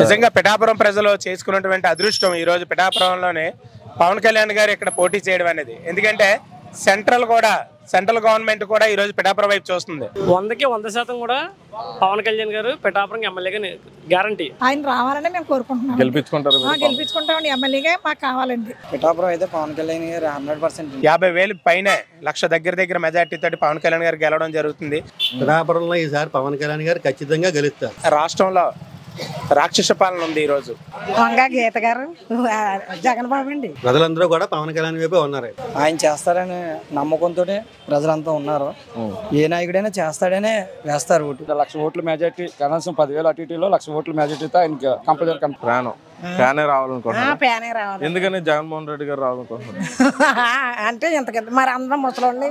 నిజంగా పిఠాపురం ప్రజలు చేసుకున్నటువంటి అదృష్టం ఈ రోజు పిఠాపురంలోనే పవన్ కళ్యాణ్ గారు ఇక్కడ పోటీ చేయడం అనేది. ఎందుకంటే సెంట్రల్ గవర్నమెంట్ కూడా ఈ రోజు పిఠాపురం వైపు చూస్తుంది. 100కి 100% కూడా పవన్ కళ్యాణ్ గారు పిఠాపురం ఎమ్మెల్యేగా గ్యారంటీ. ఆయన రావాలని మేము కోరుకుంటున్నాం. గెలిపించుకుంటామండి. ఎమ్మెల్యేగా మాకు కావాలండి. పిఠాపురం అయితే పవన్ కళ్యాణ్ గారు 100%. 50,000 పైనే లక్ష దగ్గర మెజార్టీ తోటి పవన్ కళ్యాణ్ గారు గెలవడం జరుగుతుంది. పిఠాపురంలో ఈసారి పవన్ కళ్యాణ్ గారు ఖచ్చితంగా గెలుస్తారు. రాష్ట్రంలో రాక్షస పాలన ఉంది ఈ రోజు. వంగా గీత గారు, జగన్ బాబు అండి. ప్రజలందరూ కూడా పవన్ కళ్యాణ్ వైపే ఉన్నారు. ఆయన చేస్తారని నమ్మకంతో ప్రజలంతా ఉన్నారు. ఏ నాయకుడైనా చేస్తాడనే వేస్తారు ఓటు. 1,00,000 ఓట్ల మెజార్టీ, కనీసం 10,000 అటు ఇటులో 1,00,000 ఓట్ల మెజార్టీతో ఆయనకి కంపల్సరీ ఫ్యానే రావాలనుకుంటున్నాను. ఎందుకని జగన్మోహన్ రెడ్డి గారు రావాలనుకుంటున్నారు అంటే ఇంతకంత మరి అందరం ముసలోళ్ళని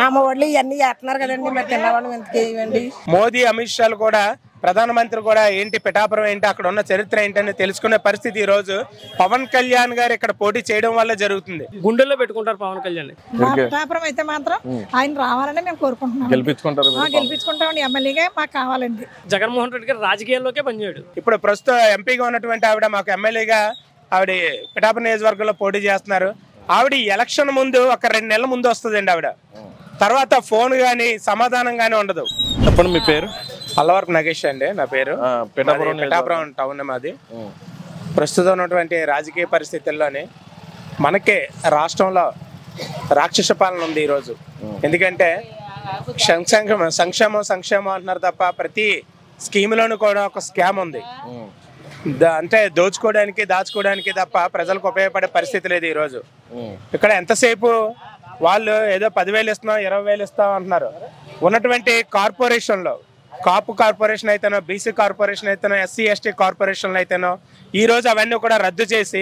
అమ్మ ఒళ్ళు ఇవన్నీ చేస్తున్నారు కదండి. మరి తిన్నవాళ్ళు ఎందుకు ఇవ్వండి. మోదీ అమిత్ షాలు కూడా ప్రధానమంత్రి కూడా ఏంటి పిఠాపురం ఏంటి అక్కడ ఉన్న చరిత్ర ఏంటని తెలుసుకునే పరిస్థితి ఈ రోజు పవన్ కళ్యాణ్ గారు ఇక్కడ పోటీ చేయడం వల్ల జరుగుతుంది. గుండెల్లో పెట్టుకుంటారు పవన్ కళ్యాణ్. పిఠాపురం అయితే మాత్రం ఆయన రావాలని మేము కోరుకుంటున్నాం. గెలిపించుకుంటామండి. ఎమ్మెల్యేగా మాకు కావాలండి. జగన్మోహన్ రెడ్డి గారు రాజకీయాల్లోకే పనిచేయడు. ఇప్పుడు ప్రస్తుతం ఎంపీగా ఉన్నటువంటి ఆవిడ మాకు ఎమ్మెల్యేగా ఆవిడ పిఠాపురం నియోజకవర్గంలో పోటీ చేస్తున్నారు. ఆవిడ ఎలక్షన్ ముందు ఒక 2 నెలల ముందు వస్తుందండి. ఆవిడ తర్వాత ఫోన్ గానీ సమాధానం గానీ ఉండదు. చెప్పండి మీ పేరు? అల్లవరపు నగేష్ అండి నా పేరు. పిఠాపురం టౌన్ మాది. ప్రస్తుతం ఉన్నటువంటి రాజకీయ పరిస్థితుల్లోనే మనకే రాష్ట్రంలో రాక్షస పాలన ఉంది ఈరోజు. ఎందుకంటే సంక్షేమం అంటున్నారు తప్ప ప్రతి స్కీమ్లోనూ కూడా ఒక స్కామ్ ఉంది. అంటే దాచుకోవడానికి తప్ప ప్రజలకు ఉపయోగపడే పరిస్థితి లేదు ఈరోజు. ఇక్కడ ఎంతసేపు వాళ్ళు ఏదో 10,000 ఇస్తున్నాం 20,000 ఇస్తాం అంటున్నారు. ఉన్నటువంటి కార్పొరేషన్లో కాపు కార్పొరేషన్ అయితేనో, బీసీ కార్పొరేషన్ అయితేనో, ఎస్సీ ఎస్టీ కార్పొరేషన్లు అయితేనో ఈ రోజు అవన్నీ కూడా రద్దు చేసి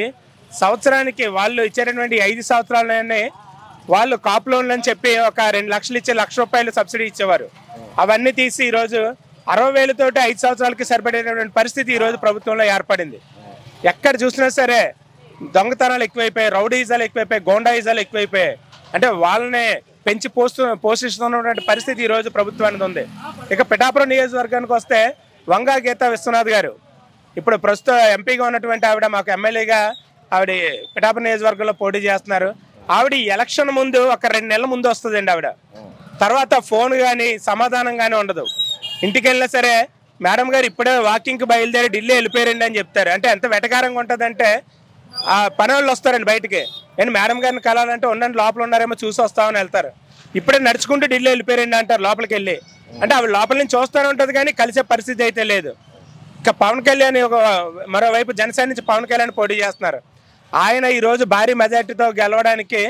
సంవత్సరానికి వాళ్ళు ఇచ్చేటటువంటి 5 సంవత్సరాలనే వాళ్ళు కాపు లోన్లు అని చెప్పి ఒక 2 లక్షలు ఇచ్చే ₹1,00,000 సబ్సిడీ ఇచ్చేవారు. అవన్నీ తీసి ఈరోజు 60,000 తోటి 5 సంవత్సరాలకి సరిపడేటటువంటి పరిస్థితి ఈరోజు ప్రభుత్వంలో ఏర్పడింది. ఎక్కడ చూసినా సరే దొంగతనాలు ఎక్కువైపోయాయి, రౌడీజాలు ఎక్కువైపోయాయి, గోండాయిజాలు ఎక్కువైపోయాయి. అంటే వాళ్ళనే పెంచి పోషిస్తున్నటువంటి పరిస్థితి ఈ రోజు ప్రభుత్వానికి ఉంది. ఇక పిఠాపురం నియోజకవర్గానికి వస్తే వంగా గీత విశ్వనాథ్ గారు ఇప్పుడు ప్రస్తుతం ఎంపీగా ఉన్నటువంటి ఆవిడ మాకు ఎమ్మెల్యేగా ఆవిడ పిఠాపురం నియోజకవర్గంలో పోటీ చేస్తున్నారు. ఆవిడ ఎలక్షన్ ముందు ఒక 2 నెలల ముందు వస్తుందండి. ఆవిడ తర్వాత ఫోన్ కానీ సమాధానం కానీ ఉండదు. ఇంటికి వెళ్ళినా సరే మేడం గారు ఇప్పుడే వాకింగ్కి బయలుదేరి ఢిల్లీ వెళ్ళిపోయారండి అని చెప్తారు. అంటే ఎంత వెటకారంగా ఉంటుందంటే ఆ పని వాళ్ళు వస్తారండి బయటికి. నేను మేడం గారిని కలాలంటే ఉండండి లోపల ఉన్నారేమో చూసి వస్తామని వెళ్తారు. ఇప్పుడే నడుచుకుంటూ ఢిల్లీ వెళ్ళిపోయారండి అంటారు లోపలికి వెళ్ళి. అంటే ఆవిడ లోపల నుంచి చూస్తూనే ఉంటుంది కానీ కలిసే పరిస్థితి అయితే లేదు. ఇక పవన్ కళ్యాణ్ మరోవైపు జనసేన నుంచి పవన్ కళ్యాణ్ పోటీ చేస్తున్నారు. ఆయన ఈరోజు భారీ మెజార్టీతో గెలవడానికి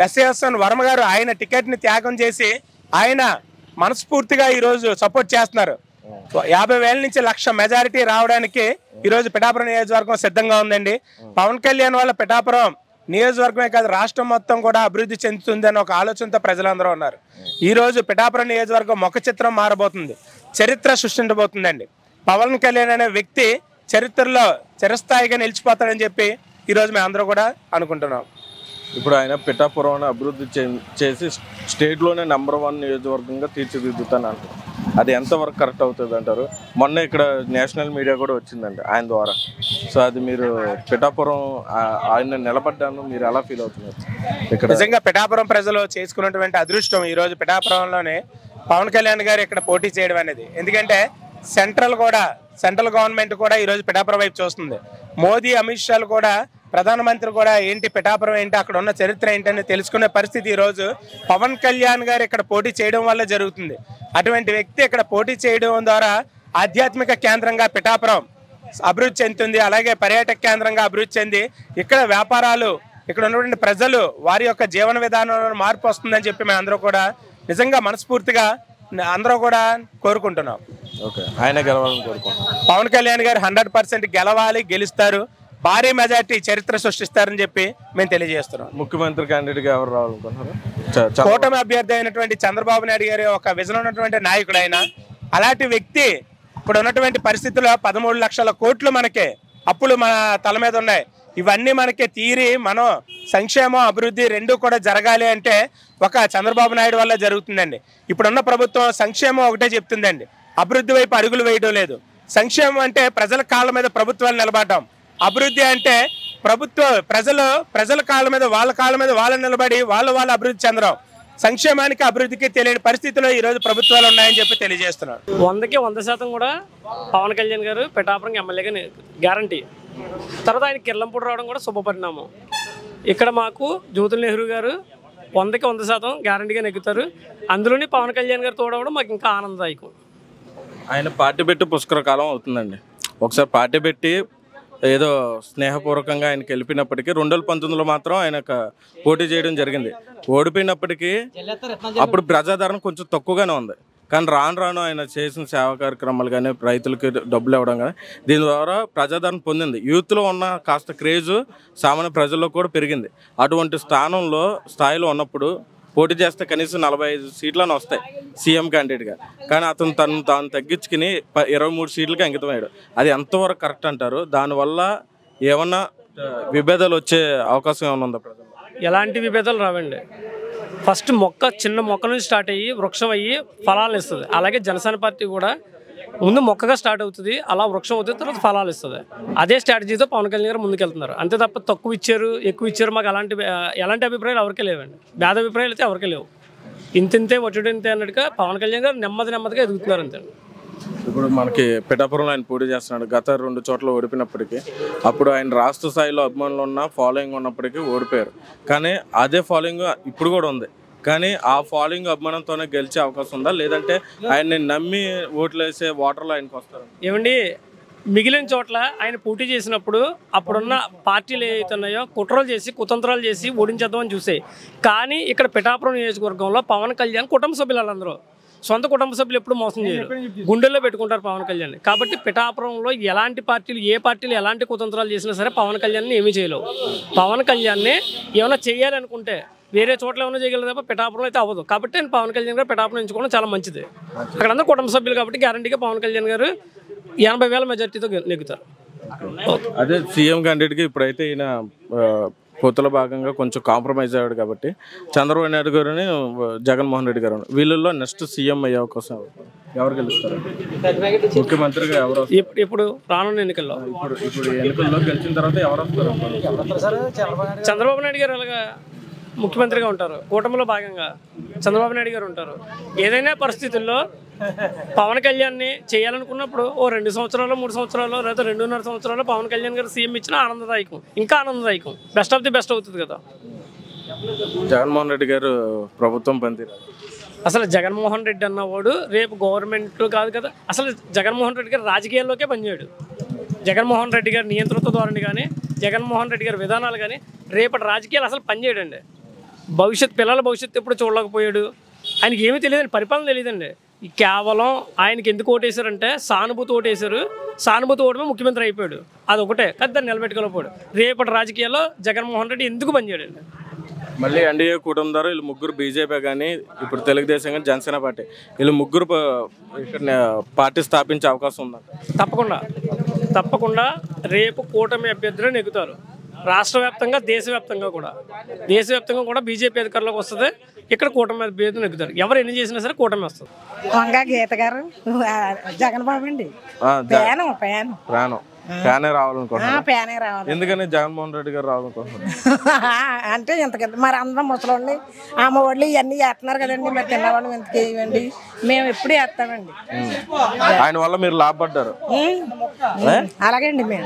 ఎస్ఎస్ఎన్ వర్మ గారు ఆయన టికెట్ని త్యాగం చేసి ఆయన మనస్ఫూర్తిగా ఈరోజు సపోర్ట్ చేస్తున్నారు. 50,000 నుంచి 1,00,000 మెజారిటీ రావడానికి ఈరోజు పిఠాపురం నియోజకవర్గం సిద్ధంగా ఉందండి. పవన్ కళ్యాణ్ వల్ల పిఠాపురం నియోజకవర్గమే కాదు రాష్ట్రం మొత్తం కూడా అభివృద్ధి చెందుతుందని ఒక ఆలోచనతో ప్రజలందరూ ఉన్నారు. ఈరోజు పిఠాపురం నియోజకవర్గం ముఖ చిత్రం మారబోతుంది, చరిత్ర సృష్టించబోతుందండి. పవన్ కళ్యాణ్ అనే వ్యక్తి చరిత్రలో చిరస్థాయిగా నిలిచిపోతాడని చెప్పి ఈరోజు మేము అందరూ కూడా అనుకుంటున్నాం. ఇప్పుడు ఆయన పిఠాపురం అభివృద్ధి చేసి స్టేట్లోనే #1 నియోజకవర్గంగా తీర్చిదిద్దుతాను అంటారు. అది ఎంతవరకు కరెక్ట్ అవుతుంది అంటారు? మొన్న ఇక్కడ నేషనల్ మీడియా కూడా వచ్చిందండి ఆయన ద్వారా. సో అది మీరు పిఠాపురం ఆయన నిలబడ్డాను మీరు ఎలా ఫీల్ అవుతున్నారు? ఇక్కడ నిజంగా పిఠాపురం ప్రజలు చేసుకున్నటువంటి అదృష్టం ఈ రోజు పిఠాపురంలోనే పవన్ కళ్యాణ్ గారు ఇక్కడ పోటీ చేయడం అనేది. ఎందుకంటే సెంట్రల్ గవర్నమెంట్ కూడా ఈ రోజు పిఠాపురం వైపు చూస్తుంది. మోదీ అమిత్ షాలు కూడా ప్రధానమంత్రి కూడా ఏంటి పిఠాపురం ఏంటి అక్కడ ఉన్న చరిత్ర ఏంటని తెలుసుకునే పరిస్థితి ఈ రోజు పవన్ కళ్యాణ్ గారు ఇక్కడ పోటీ చేయడం వల్ల జరుగుతుంది. అటువంటి వ్యక్తి ఇక్కడ పోటీ చేయడం ద్వారా ఆధ్యాత్మిక కేంద్రంగా పిఠాపురం అభివృద్ధి చెందుతుంది. అలాగే పర్యాటక కేంద్రంగా అభివృద్ధి చెంది ఇక్కడ వ్యాపారాలు, ఇక్కడ ఉన్నటువంటి ప్రజలు వారి యొక్క జీవన విధానంలో మార్పు వస్తుందని చెప్పి మేము అందరూ కూడా నిజంగా మనస్ఫూర్తిగా అందరూ కూడా కోరుకుంటున్నాం. ఆయన గెలవాలని కోరుకుంటున్నాం. పవన్ కళ్యాణ్ గారు 100% గెలవాలి, గెలుస్తారు, భారీ మెజార్టీ చరిత్ర సృష్టిస్తారని చెప్పి మేము తెలియజేస్తున్నాం. ముఖ్యమంత్రి క్యాండిడేట్గా ఎవరు రావాలనుకుంటున్నారు? కూటమి అభ్యర్థి అయినటువంటి చంద్రబాబు నాయుడు గారి ఒక విజన్ ఉన్నటువంటి నాయకుడు ఆయన. అలాంటి వ్యక్తి ఇప్పుడు ఉన్నటువంటి పరిస్థితుల్లో 13 లక్షల కోట్లు మనకి అప్పులు మన తల మీద ఉన్నాయి. ఇవన్నీ మనకి తీరి మనం సంక్షేమం అభివృద్ధి రెండు కూడా జరగాలి అంటే ఒక చంద్రబాబు నాయుడు వల్ల జరుగుతుందండి. ఇప్పుడున్న ప్రభుత్వం సంక్షేమం ఒకటే చెప్తుందండి, అభివృద్ధి వైపు అడుగులు వేయడం లేదు. సంక్షేమం అంటే ప్రజల కాళ్ళ మీద ప్రభుత్వాలు నిలబడటం, అభివృద్ధి అంటే ప్రజల కాళ్ళ మీద వాళ్ళు నిలబడి వాళ్ళు అభివృద్ధి చెందడం. సంక్షేమానికి అభివృద్ధికి తెలియని పరిస్థితిలో ఈ రోజు ప్రభుత్వాలు ఉన్నాయని చెప్పి తెలియజేస్తున్నారు. 100కి 100% కూడా పవన్ కళ్యాణ్ గారు పిఠాపురం ఎమ్మెల్యేగా గ్యారంటీ. తర్వాత ఆయన కిర్లంపూడి రావడం కూడా శుభపరిణామం. ఇక్కడ మాకు జ్యోతుల్ నెహ్రూ గారు 100కి 100% గ్యారంటీగా నెగ్గుతారు. అందులోని పవన్ కళ్యాణ్ గారు తోడవడం మాకు ఇంకా ఆనందదాయకం. ఆయన పార్టీ పెట్టి పుష్కర కాలం అవుతుందండి. ఒకసారి పార్టీ పెట్టి ఏదో స్నేహపూర్వకంగా ఆయన గెలిపినప్పటికీ 2019లో మాత్రం ఆయన పోటీ చేయడం జరిగింది. ఓడిపోయినప్పటికీ అప్పుడు ప్రజాదరణ కొంచెం తక్కువగానే ఉంది. కానీ రాను ఆయన చేసిన సేవా కార్యక్రమాలు కానీ రైతులకి డబ్బులు ఇవ్వడం కానీ దీని ద్వారా ప్రజాదరణ పొందింది. యూత్లో ఉన్న కాస్త క్రేజు సామాన్య ప్రజల్లో కూడా పెరిగింది. అటువంటి స్థాయిలో ఉన్నప్పుడు పోటీ చేస్తే కనీసం 45 సీట్లను వస్తాయి సీఎం క్యాండిడేట్గా. కానీ అతను తాను తగ్గించుకుని 23 సీట్లకి అంకితమయ్యాడు. అది ఎంతవరకు కరెక్ట్ అంటారు? దానివల్ల ఏమన్నా విభేదాలు వచ్చే అవకాశం ఏమైనా ఉందా ప్రజలు? ఎలాంటి విభేదాలు రావండి. ఫస్ట్ చిన్న మొక్క నుంచి స్టార్ట్ అయ్యి వృక్షం అయ్యి ఫలాలు ఇస్తుంది. అలాగే జనసేన పార్టీ కూడా ముందు మొక్కగా స్టార్ట్ అవుతుంది, అలా వృక్షం అవుతుంది, తర్వాత ఫలాలు ఇస్తుంది. అదే స్ట్రాటజీతో పవన్ కళ్యాణ్ గారు ముందుకెళ్తున్నారు. అంతే తప్ప తక్కువ ఇచ్చారు ఎక్కువ ఇచ్చారు మాకు ఎలాంటి అభిప్రాయాలు ఎవరికే లేవండి. భేద అభిప్రాయాలు అయితే ఎవరికే లేవు. ఇంతే ఒచ్చుడింతే అన్నట్టుగా పవన్ కళ్యాణ్ గారు నెమ్మదిగా ఎదుగుతున్నారు అంతే. ఇప్పుడు మనకి పిఠాపురంలో ఆయన పోటీ చేస్తున్నాడు. గత 2 చోట్ల ఓడిపోయినప్పటికీ అప్పుడు ఆయన రాష్ట్ర స్థాయిలో అభిమానులు ఉన్న ఫాలోయింగ్ ఉన్నప్పటికీ ఓడిపోయారు. కానీ అదే ఫాలోయింగ్ ఇప్పుడు కూడా ఉంది. కానీ ఆ ఫాలోయింగ్ అభిమానంతోనే గెలిచే అవకాశం ఉందా, లేదంటే ఆయన్ని నమ్మి ఓట్లు వేసే ఓటర్లు ఆయనకు వస్తారు? ఏమండి, మిగిలిన చోట్ల ఆయన పోటీ చేసినప్పుడు అప్పుడున్న పార్టీలు ఏవైతే ఉన్నాయో కుతంత్రాలు చేసి ఓడించేద్దామని చూసాయి. కానీ ఇక్కడ పిఠాపురం నియోజకవర్గంలో పవన్ కళ్యాణ్ కుటుంబ సభ్యులు వాళ్ళందరూ సొంత కుటుంబ సభ్యులు ఎప్పుడు మోసం చేయరు, గుండెల్లో పెట్టుకుంటారు పవన్ కళ్యాణ్. కాబట్టి పిఠాపురంలో ఏ పార్టీలు ఎలాంటి కుతంత్రాలు చేసినా సరే పవన్ కళ్యాణ్ని ఏమీ చేయలేవు. పవన్ కళ్యాణ్ని ఏమైనా చేయాలనుకుంటే వేరే చోట్ల ఏమైనా చేయగలరు తప్ప పిఠాపురం అయితే అవ్వదు. కాబట్టి నేను పవన్ కళ్యాణ్ గారు పిఠాపురం ఎంచుకోవడం చాలా మంచిది. అక్కడ అందరూ కుటుంబ సభ్యులు కాబట్టి గ్యారంటీగా పవన్ కళ్యాణ్ గారు 80,000 మెజార్టీతో నెగ్గుతారు. అదే సీఎం క్యాండిడేట్కి ఇప్పుడైతే ఈయన పొత్తుల భాగంగా కొంచెం కాంప్రమైజ్ అయ్యాడు కాబట్టి చంద్రబాబు నాయుడు గారిని జగన్మోహన్ రెడ్డి గారు వీళ్ళల్లో నెక్స్ట్ సీఎం అయ్యే అవకాశం ఎవరు గెలుస్తారు? ముఖ్యమంత్రిగా ఎవరు? ఇప్పుడు రానున్న ఎన్నికల్లో ఇప్పుడు ఎన్నికల్లో గెలిచిన తర్వాత ఎవరు వస్తారు? చంద్రబాబు నాయుడు గారు అలాగా ముఖ్యమంత్రిగా ఉంటారు. కూటమిలో భాగంగా చంద్రబాబు నాయుడు గారు ఉంటారు. ఏదైనా పరిస్థితుల్లో పవన్ కళ్యాణ్ని చేయాలనుకున్నప్పుడు 2 సంవత్సరాలు 3 సంవత్సరాలు లేదా 2.5 సంవత్సరాలు పవన్ కళ్యాణ్ గారు సీఎం ఇచ్చినా ఆనందదాయకం, ఇంకా ఆనందదాయకం, బెస్ట్ ఆఫ్ ది బెస్ట్ అవుతుంది కదా. జగన్మోహన్ రెడ్డి గారు ప్రభుత్వం పనితీరు అసలు జగన్మోహన్ రెడ్డి అన్నవాడు రేపు గవర్నమెంట్ కాదు కదా. అసలు జగన్మోహన్ రెడ్డి గారు రాజకీయాల్లోకే పనిచేయడు. జగన్మోహన్ రెడ్డి గారి నియంతృత్వ ధోరణి కానీ జగన్మోహన్ రెడ్డి గారి విధానాలు కానీ రేపటి రాజకీయాలు అసలు పనిచేయడండి. పిల్లల భవిష్యత్తు ఎప్పుడు చూడలేకపోయాడు. ఆయనకి ఏమీ తెలియదండి, పరిపాలన తెలియదండి. కేవలం ఆయనకి ఎందుకు ఓటేశారంటే సానుభూతి ఓటేశారు. సానుభూతి ఓటమే ముఖ్యమంత్రి అయిపోయాడు. అది ఒకటే కానీ దాన్ని నిలబెట్టుకోలేకపోయాడు. రేపటి రాజకీయాల్లో జగన్మోహన్ రెడ్డి ఎందుకు పనిచేయడండి? మళ్ళీ ఎన్డీఏ కూటమి ద్వారా వీళ్ళు ముగ్గురు బీజేపీ కానీ ఇప్పుడు తెలుగుదేశం కానీ జనసేన పార్టీ వీళ్ళు ముగ్గురు ఇక్కడ పార్టీ స్థాపించే అవకాశం ఉందా? తప్పకుండా రేపు కూటమి అభ్యర్థులు నెగ్గుతారు. రాష్ట్ర వ్యాప్తంగా దేశవ్యాప్తంగా కూడా బీజేపీ అధికారంలోకి వస్తుంది. ఇక్కడ కూటమి అభ్యర్థులు నెగ్గుతారు. ఎవరు ఎన్ని చేసినా సరే కూటమి వస్తుంది. వంగా గీత గారు జగన్ బాబు అండి ఫ్యానే రావాలనుకుంటున్నాను. ఫ్యానే రావాలి. ఎందుకని జగన్మోహన్ రెడ్డి గారు రావాలనుకుంటున్నారు అంటే ఇంతకింత మరి అందరం ముసలోళ్ళని అమ్మ ఒళ్ళు ఇవన్నీ వేస్తున్నారు కదండి. మరి తిన్నవాళ్ళు ఎందుకు వేయండి, మేము ఎప్పుడు వేస్తామండి. ఆయన వల్ల మీరు లాభపడ్డారు. అలాగే అండి. మేము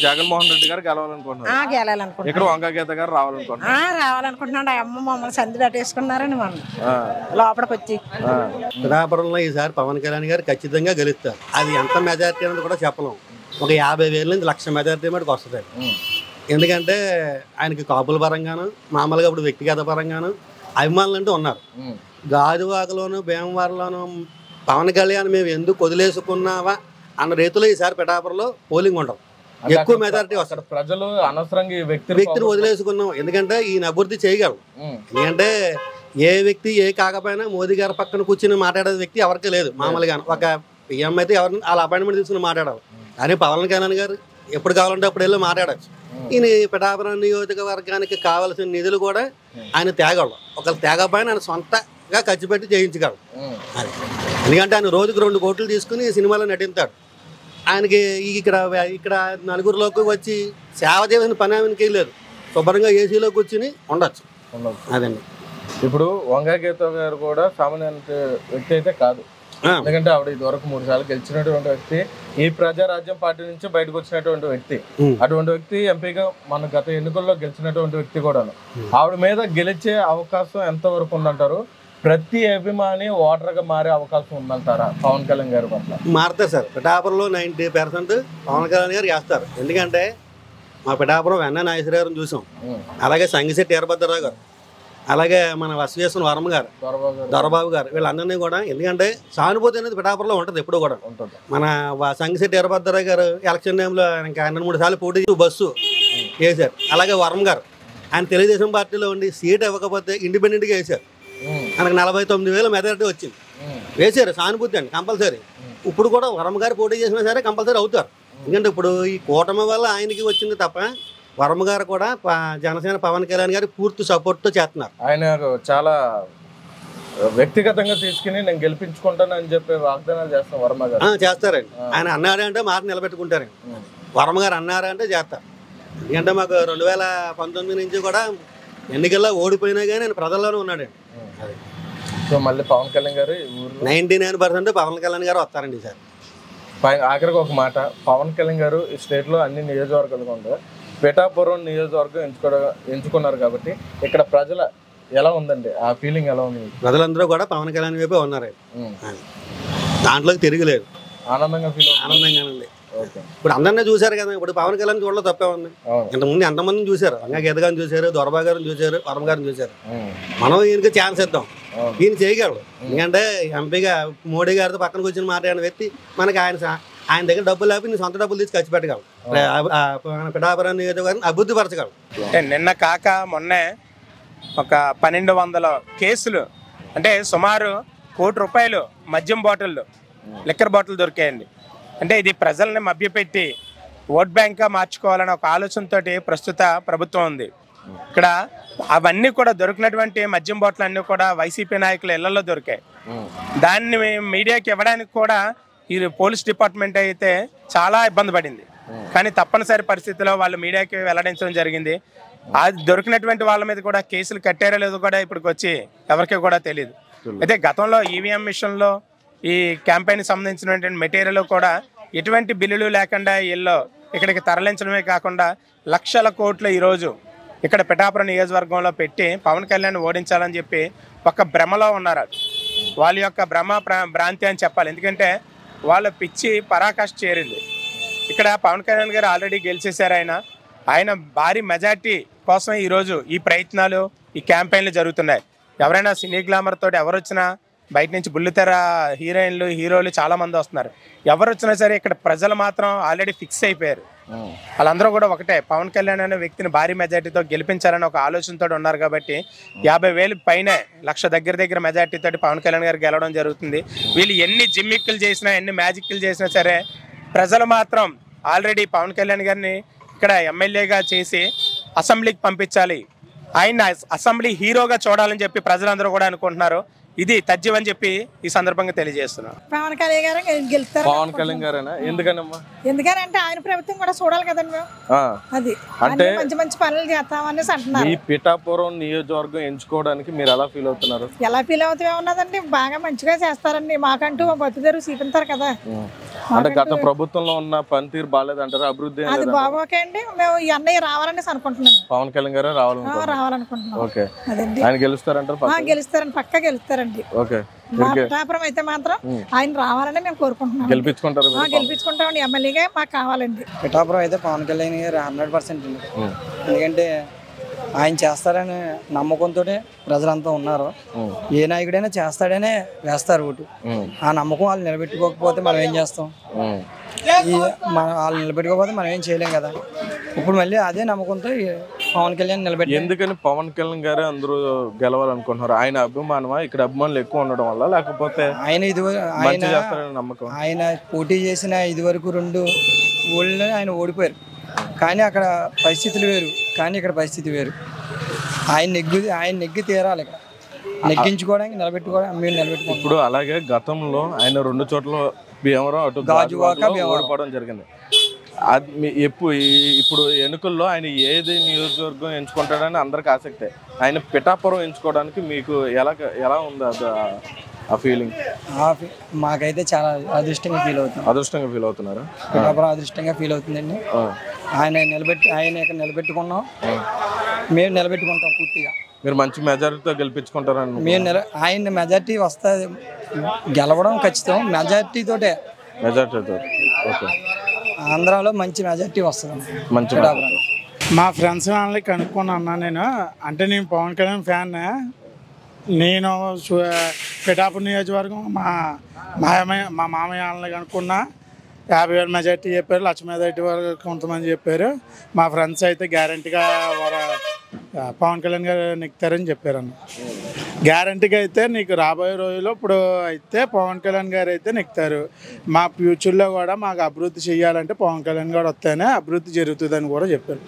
జగన్మోహన్ రెడ్డి గారు గెలవాలనుకుంటున్నాం. గెలాలనుకుంటున్నాం. ఇక్కడ వంక గీత గారు రావాలనుకుంటున్నాం. అమ్మ మమ్మల్ని సంధి పెట్టేసుకున్నారండి. మనం లోపలికి వచ్చి పిఠాపురంలో ఈసారి పవన్ కళ్యాణ్ గారు ఖచ్చితంగా గెలుస్తారు. అది ఎంత మెజారిటీ అనేది కూడా చెప్పలేము. ఒక 50,000 నుంచి 1,00,000 మెజారిటీ మటుకు వస్తుంది. ఎందుకంటే ఆయనకి కాపుల పరంగాను మామూలుగా ఇప్పుడు వ్యక్తిగత పరంగాను అభిమానులు అంటూ ఉన్నారు. గాజువాకలోను భీమవరంలోను పవన్ కళ్యాణ్ మేము ఎందుకు వదిలేసుకున్నావా అన్న రీతిలో ఈసారి పిఠాపురంలో పోలింగ్ ఉండవు. ఎక్కువ మెజారిటీ వస్తారు. ప్రజలు అనవసరంగా వ్యక్తిని వదిలేసుకున్నాం. ఎందుకంటే ఈయన అభివృద్ధి చేయగలరు. ఎందుకంటే ఏ వ్యక్తి కాకపోయినా మోదీ గారి పక్కన కూర్చుని మాట్లాడే వ్యక్తి ఎవరికీ లేదు. మామూలుగా ఒక పిఎం అయితే ఎవరిని వాళ్ళ అపాయింట్మెంట్ తీసుకుని మాట్లాడాలి. కానీ పవన్ కళ్యాణ్ గారు ఎప్పుడు కావాలంటే అప్పుడు వెళ్ళి మాట్లాడచ్చు. ఈయన పిఠాపురం నియోజకవర్గానికి కావాల్సిన నిధులు కూడా ఆయన తేగలరు. ఒకళ్ళు తేగపోయినా ఆయన సొంతగా ఖర్చు పెట్టి చేయించగలరు. ఎందుకంటే ఆయన రోజుకు 2 కోట్లు తీసుకుని సినిమాలో నటిస్తాడు. ఆయనకి ఇక్కడ ఇక్కడ నలుగురిలోకి వచ్చి సేవ చేసిన పని ఆయనకి వెళ్ళారు. శుభ్రంగా ఏసీలో కూర్చుని ఉండొచ్చు. అదండి. ఇప్పుడు వంగా గీత గారు కూడా సామాన్య వ్యక్తి అయితే కాదు. ఎందుకంటే ఆవిడ ఇదివరకు 3 సార్లు గెలిచినటువంటి వ్యక్తి, ఈ ప్రజారాజ్యం పార్టీ నుంచి బయటకు వచ్చినటువంటి వ్యక్తి. అటువంటి వ్యక్తి ఎంపీగా మన గత ఎన్నికల్లో గెలిచినటువంటి వ్యక్తి కూడా. ఆవిడ మీద గెలిచే అవకాశం ఎంతవరకు ఉందంటారు? ప్రతి అభిమాని ఓటర్గా మారే అవకాశం ఉందంటారా పవన్ కళ్యాణ్ గారి పట్ల? మారుతారు సార్. పిఠాపురంలో 90% పవన్ కళ్యాణ్ గారు చేస్తారు. ఎందుకంటే మా పిఠాపురం వెన్న నాగేశ్వరరావు చూసాం, అలాగే సంగిశెట్టి వీరభద్రరావు గారు, అలాగే మన వసవేశ్వర వర్మ గారు, దొరబాబు గారు, వీళ్ళందరినీ కూడా. ఎందుకంటే సానుభూతి అనేది పిఠాపురంలో ఉంటుంది ఎప్పుడు కూడా. మన సంగిశెట్టి వీరభద్రరావు గారు ఎలక్షన్ టైంలో ఇంకా 2-3 సార్లు పోటీ బస్సు వేశారు. అలాగే వర్మ గారు ఆయన తెలుగుదేశం పార్టీలో ఉండి సీట్ ఇవ్వకపోతే ఇండిపెండెంట్గా వేశారు. ఆయనకు 49,000 మెజారిటీ వచ్చింది. వేశారు. సానుభూతి అండి కంపల్సరీ. ఇప్పుడు కూడా వర్మ గారు పోటీ చేసినా సరే కంపల్సరీ అవుతారు. ఎందుకంటే ఇప్పుడు ఈ కూటమి వల్ల ఆయనకి వచ్చింది తప్ప వర్మ గారు కూడా జనసేన పవన్ కళ్యాణ్ గారు పూర్తి సపోర్ట్తో చేస్తున్నారు. ఆయన చాలా వ్యక్తిగతంగా తీసుకుని నేను గెలిపించుకుంటానని చెప్పి వాగ్దానాలు చేస్తాను వర్మ గారు. చేస్తారండి. ఆయన అన్నారంటే మాట నిలబెట్టుకుంటారండి. వర్మ గారు అన్నారంటే చేస్తారు. ఎందుకంటే మాకు 2019 నుంచి కూడా ఎన్నికల్లో ఓడిపోయినా కానీ ఆయన ప్రజల్లోనే ఉన్నాడండి. సో మళ్ళీ పవన్ కళ్యాణ్ గారు 99% పవన్ కళ్యాణ్ గారు వస్తారండి సార్. ఆఖరికి ఒక మాట, పవన్ కళ్యాణ్ గారు ఈ స్టేట్లో అన్ని నియోజకవర్గాలు ఉంటారు, పిఠాపురం నియోజకవర్గం ఎంచుకున్నారు కాబట్టి ఇక్కడ ప్రజల ఎలా ఉందండి? ఆ ఫీలింగ్ ఎలా ఉంది? ప్రజలందరూ కూడా పవన్ కళ్యాణ్ వైపే ఉన్నారండి. దాంట్లోకి తిరగలేదు. ఆనందంగా ఫీల్ ఆనందంగానండి. ఇప్పుడు అందరినీ చూశారు కదా. ఇప్పుడు పవన్ కళ్యాణ్ చూడలో తప్పే ఉంది. ఇంతకుముందు ఎంతమందిని చూశారు. వంగా గీత గారిని చూశారు, దొరబా గారిని చూశారు, వర్మ గారిని చూశారు. మనం ఈయనకి ఛాన్స్ ఇద్దాం, ఈయన చేయగలడు. ఎందుకంటే ఎంపీగా మోడీ గారితో పక్కన కూర్చొని మాట్లాడిన వ్యక్తి మనకి ఆయన దగ్గర డబ్బులు లేకపోతే నీ సొంత డబ్బులు తీసి ఖర్చు పెట్టగలడు. పిఠాపురం నియోజకవర్గాన్ని అభివృద్ధి పరచగలడు. నిన్న కాక మొన్నే ఒక 1200 కేసులు, అంటే సుమారు ₹1 కోటి మద్యం బాటిళ్ళు, లిక్కర్ బాటిల్ దొరికాయండి. అంటే ఇది ప్రజల్ని మభ్యపెట్టి ఓట్ బ్యాంక్గా మార్చుకోవాలనే ఒక ఆలోచనతో ప్రస్తుత ప్రభుత్వం ఉంది. ఇక్కడ అవన్నీ కూడా దొరికినటువంటి మద్యం బాటిల్ అన్నీ కూడా వైసీపీ నాయకుల ఇళ్లలో దొరికాయి. దాన్ని మీడియాకి ఇవ్వడానికి కూడా ఈ పోలీస్ డిపార్ట్మెంట్ అయితే చాలా ఇబ్బంది పడింది. కానీ తప్పనిసరి పరిస్థితిలో వాళ్ళు మీడియాకి వెల్లడించడం జరిగింది. అది దొరికినటువంటి వాళ్ళ మీద కూడా కేసులు కట్టారో లేదో కూడా ఇప్పటికి వచ్చి ఎవరికి కూడా తెలియదు. అయితే గతంలో ఈవీఎం మిషన్లో ఈ క్యాంపెయిన్ సంబంధించినటువంటి మెటీరియల్ కూడా ఎటువంటి బిల్లులు లేకుండా వీళ్ళు ఇక్కడికి తరలించడమే కాకుండా లక్షల కోట్లు ఈరోజు ఇక్కడ పిఠాపురం నియోజకవర్గంలో పెట్టి పవన్ కళ్యాణ్ ఓడించాలని చెప్పి ఒక భ్రమలో ఉన్నారు. వాళ్ళ యొక్క భ్రాంతి అని చెప్పాలి. ఎందుకంటే వాళ్ళ పిచ్చి పరాకాష్ఠ చేరింది. ఇక్కడ పవన్ కళ్యాణ్ గారు ఆల్రెడీ గెలిచేశారు. ఆయన భారీ మెజార్టీ కోసమే ఈరోజు ఈ ప్రయత్నాలు, ఈ క్యాంపెయిన్లు జరుగుతున్నాయి. ఎవరైనా సినీ గ్లామర్ తోటి ఎవరు వచ్చినా, బయట నుంచి బుల్లితెర హీరోయిన్లు, హీరోలు చాలామంది వస్తున్నారు. ఎవరు వచ్చినా సరే ఇక్కడ ప్రజలు మాత్రం ఆల్రెడీ ఫిక్స్ అయిపోయారు. వాళ్ళందరూ కూడా ఒకటే, పవన్ కళ్యాణ్ అనే వ్యక్తిని భారీ మెజార్టీతో గెలిపించాలని ఒక ఆలోచనతో ఉన్నారు. కాబట్టి 50,000 పైనే, 1,00,000 దగ్గర మెజార్టీతో పవన్ కళ్యాణ్ గారు గెలవడం జరుగుతుంది. వీళ్ళు ఎన్ని జిమ్మిక్కులు చేసినా, ఎన్ని మ్యాజిక్లు చేసినా సరే ప్రజలు మాత్రం ఆల్రెడీ పవన్ కళ్యాణ్ గారిని ఇక్కడ ఎమ్మెల్యేగా చేసి అసెంబ్లీకి పంపించాలి, ఆయన అసెంబ్లీ హీరోగా చూడాలని చెప్పి ప్రజలందరూ కూడా అనుకుంటున్నారు. ఇది తథ్యం అని చెప్పి ఈ సందర్భంగా తెలియజేస్తున్నాను. పవన్ కళ్యాణ్ గారు గెలుస్తారు. పవన్ కళ్యాణ్ గారేనా? ఎందుకనమ్మా? ఎందుకంటే ఆయన ప్రభుత్వం కూడా చూడాలి కదండి మేము. అది అంటే మంచి మంచి పనులు చేస్తామనేసి అంటున్నారు. ఈ పిఠాపురం నియోజకవర్గం ఎంచుకోవడానికి మీరు ఎలా ఫీల్ అవుతున్నారు? ఎలా ఫీల్ అవుతామే ఉన్నదండి, బాగా మంచిగా చేస్తారండి. మాకంటూ బతుకుదేరు చూపించారు కదా. అంటే గత ప్రభుత్వంలో ఉన్న పనితీరు బాగాలేదంటారు, అభివృద్ధి అది బాగోకే అండి. మేము ఈ అన్నయ్య రావాలనేసి అనుకుంటున్నాం. పవన్ కళ్యాణ్ గారు రావాలనుకుంటున్నాం. ఓకే, అదండి. ఆయన గెలుస్తారంటారు? గెలుస్తారండి, పక్కా గెలుస్తారండి. ఓకే, మా పిఠాపురం అయితే మాత్రం ఆయన రావాలని మేము కోరుకుంటున్నాం. గెలిపించుకుంటారు? గెలిపించుకుంటామండి. ఎమ్మెల్యేగా మాకు కావాలండి. పిఠాపురం అయితే పవన్ కళ్యాణ్ గారు 100% అండి. ఎందుకంటే ఆయన చేస్తారని నమ్మకంతో ప్రజలంతా ఉన్నారు. ఏ నాయకుడైనా చేస్తాడనే వేస్తారు ఓటు. ఆ నమ్మకం వాళ్ళు నిలబెట్టుకోకపోతే మనం ఏం చేస్తాం? వాళ్ళు నిలబెట్టుకోకపోతే మనం ఏం చేయలేం కదా. ఇప్పుడు మళ్ళీ అదే నమ్మకంతో పవన్ కళ్యాణ్ నిలబెట్టి. ఎందుకని పవన్ కళ్యాణ్ గారే అందరూ గెలవాలనుకుంటున్నారు? ఆయన అభిమానమా? ఇక్కడ అభిమానులు ఎక్కువ ఉండడం వల్ల, లేకపోతే ఆయన పోటీ చేసిన ఇదివరకు 2 ఊళ్ళో ఆయన ఓడిపోయారు. కానీ అక్కడ పరిస్థితులు వేరు, కానీ ఇక్కడ పరిస్థితి వేరు. ఆయన నెగ్గి తీరాలి. ఇక్కడ నెగ్గించుకోవడానికి నిలబెట్టుకోవడానికి మేము నిలబెట్టుకోవాలి. ఇప్పుడు అలాగే గతంలో ఆయన 2 చోట్ల భీమవరం అటు గాజువాకలో ఓడిపోవడం జరిగింది. అది ఇప్పుడు ఎన్నికల్లో ఆయన ఏది నియోజకవర్గం ఎంచుకుంటాడని అందరికి ఆసక్తే. ఆయన పిఠాపురం ఎంచుకోవడానికి మీకు ఎలా ఉంది అది ఆ ఫీలింగ్? మాకైతే చాలా అదృష్టంగా ఫీల్ అవుతున్నారా? పిఠాపురం అదృష్టంగా ఫీల్ అవుతుందండి. ఆయన ఇక్కడ నిలబెట్టుకున్నాం, మేము నిలబెట్టుకుంటాం పూర్తిగా. మీరు మంచి మెజారిటీతో గెలిపించుకుంటారని ఆయన మెజారిటీ వస్తుంది, గెలవడం ఖచ్చితం. మెజారిటీతో ఓకే, ఆంధ్రాలో మంచి మెజారిటీ వస్తుంది. మంచి మా ఫ్రెండ్స్ వాళ్ళని కనుక్కొని అన్నా నేను. అంటే నేను పవన్ కళ్యాణ్ ఫ్యాన్. నేను పిఠాపురం నియోజకవర్గం మా మామయ్య వాళ్ళని కనుక్కున్నా 50,000 మెజార్టీ చెప్పారు, 1,00,000 మెజార్టీ వరకు కొంతమంది చెప్పారు. మా ఫ్రెండ్స్ అయితే గ్యారంటీగా పవన్ కళ్యాణ్ గారు నెక్కుతారని చెప్పారన్న. గ్యారంటీగా అయితే నీకు రాబోయే రోజుల్లో ఇప్పుడు అయితే పవన్ కళ్యాణ్ గారు అయితే నెక్కుతారు. మా ఫ్యూచర్లో కూడా మాకు అభివృద్ధి చేయాలంటే పవన్ కళ్యాణ్ గారు వస్తేనే అభివృద్ధి జరుగుతుందని కూడా చెప్పారు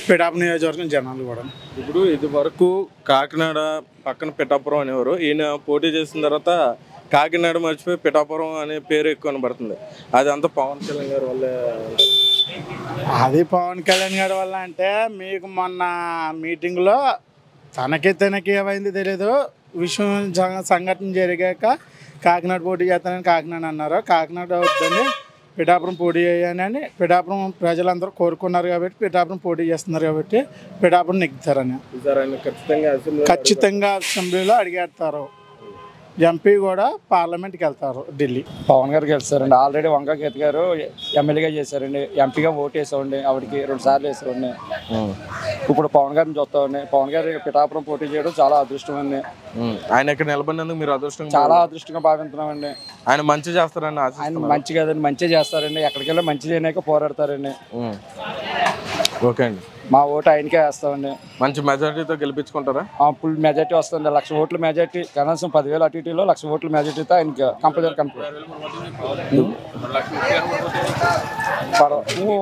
పిఠాపురం నియోజకవర్గం జనాలు కూడా. ఇప్పుడు ఇది వరకు కాకినాడ పక్కన పిఠాపురం అనేవారు. ఈయన పోటీ చేసిన తర్వాత కాకినాడ మర్చిపోయి పిఠాపురం అనే పేరు ఎక్కువ కనబడుతుంది. అది అంతా పవన్ కళ్యాణ్ గారి వల్ల. అది పవన్ కళ్యాణ్ గారి వల్ల అంటే మీకు మొన్న మీటింగ్లో తనకి ఏమైంది తెలియదు, విషయం సంఘటన జరిగాక కాకినాడ పోటీ చేస్తానని కాకినాడ అన్నారు. కాకినాడ వద్దని పిఠాపురం పోటీ చేయాలని పిఠాపురం ప్రజలందరూ కోరుకున్నారు కాబట్టి పిఠాపురం పోటీ చేస్తున్నారు కాబట్టి పిఠాపురం నెగ్గుతారని ఖచ్చితంగా అసెంబ్లీలో అడిగేస్తారు. ఎంపీ కూడా పార్లమెంట్కి వెళ్తారు ఢిల్లీ. పవన్ గారు గెలుస్తారండి. ఆల్రెడీ వంకా గీత గారు ఎమ్మెల్యేగా చేశారండి, ఎంపీగా ఓటు వేసామండి, ఆవిడకి 2 సార్లు వేసామండి. ఇప్పుడు పవన్ గారిని చూస్తామండి. పవన్ గారు పిఠాపురం పోటీ చేయడం చాలా అదృష్టం అండి. ఆయన ఇక్కడ నిలబడినందుకు మీరు అదృష్టం చాలా అదృష్టంగా భావిస్తున్నామండి. ఆయన మంచి చేస్తారండి. ఆయన మంచి కదండి, మంచి చేస్తారండి. ఎక్కడికి వెళ్ళి మంచి చేయడానికే పోరాడతారండి. ఓకే అండి, మా ఓటు ఆయనకే వేస్తామండి. మంచి మెజారిటీతో గెలిపించుకుంటారా? ఫుల్ మెజారిటీ వస్తుంది. 1,00,000 ఓట్ల మెజారిటీ, కనీసం 10,000 అటు ఇటులో 1,00,000 ఓట్ల మెజారిటీతో ఆయనకి కంపల్సరీ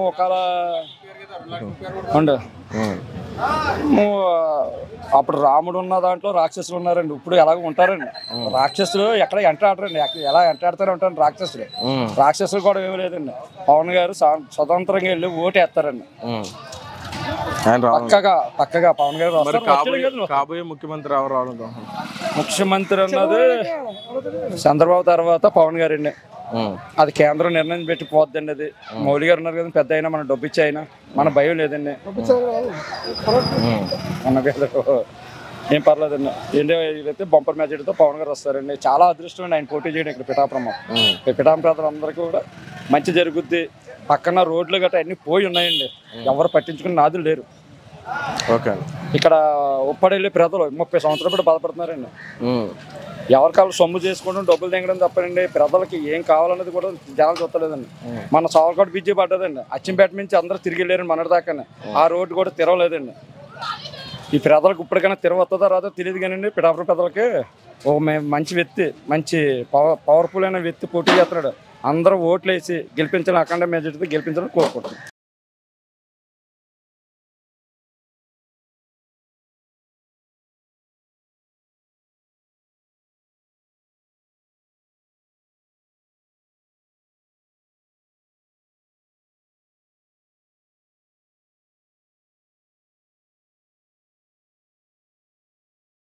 ఒకవేళ ఉండు. అప్పుడు రాముడు ఉన్న దాంట్లో రాక్షసులు ఉన్నారండి, ఇప్పుడు ఎలాగ ఉంటారండి. రాక్షసులు ఎక్కడ ఎంటర్ ఆడరండి, ఎలా ఎంటర్ ఆడుతూనే ఉంటారు రాక్షసులు. రాక్షసులు కూడా ఏమీ లేదండి. పవన్ గారు స్వతంత్రంగా వెళ్ళి ఓటు వేస్తారండి. పక్కగా పవన్ గారు కాబోయే ముఖ్యమంత్రి ఎవరు? ముఖ్యమంత్రి అన్నది చంద్రబాబు తర్వాత పవన్ గారు అండి. అది కేంద్రం నిర్ణయం పెట్టి పోద్దండి. అది మౌలి గారు ఉన్నారు కదా, పెద్ద అయినా మన డబ్బు ఇచ్చి అయినా మన భయం లేదండి. ఏం పర్లేదండి. ఏంటైతే బంపర్ మెజారిటీతో పవన్ గారు వస్తారండి. చాలా అదృష్టం అండి ఆయన పోటీ చేయడం ఇక్కడ పిఠాపురం. పిఠాపురం ప్రజలందరికీ కూడా మంచి జరుగుద్ది. పక్కన రోడ్లు గట్రా అన్ని పోయి ఉన్నాయండి, ఎవరు పట్టించుకుని నాదులు లేరు. ఓకే, ఇక్కడ ఉప్పడెళ్ళి ప్రజలు 30 సంవత్సరాలు కూడా బాధపడుతున్నారండి. ఎవరికాళ్ళు సొమ్ము చేసుకోవడం, డబ్బులు తెగడం తప్పనండి. ప్రజలకి ఏం కావాలన్నది కూడా జనాలు చూస్తలేదండి. మన సావకాడు బిజీ పడ్డదండి. అచ్చంపేట నుంచి అందరూ తిరిగి వెళ్ళారండి మొన్నటి దాకానే. ఆ రోడ్డు కూడా తిరగలేదండి. ఈ ప్రజలకు ఇప్పటికైనా తిరగొస్తుందో రాదో తెలియదు కానండి. పిఠాపురం ప్రజలకి మంచి వ్యక్తి, మంచి పవర్ఫుల్ అయిన వ్యక్తి పోటీ చేస్తున్నాడు. అందరూ ఓట్లు వేసి గెలిపించాలని, అఖండ మెజారిటీతో గెలిపించాలని కోరుకుంటున్నాం.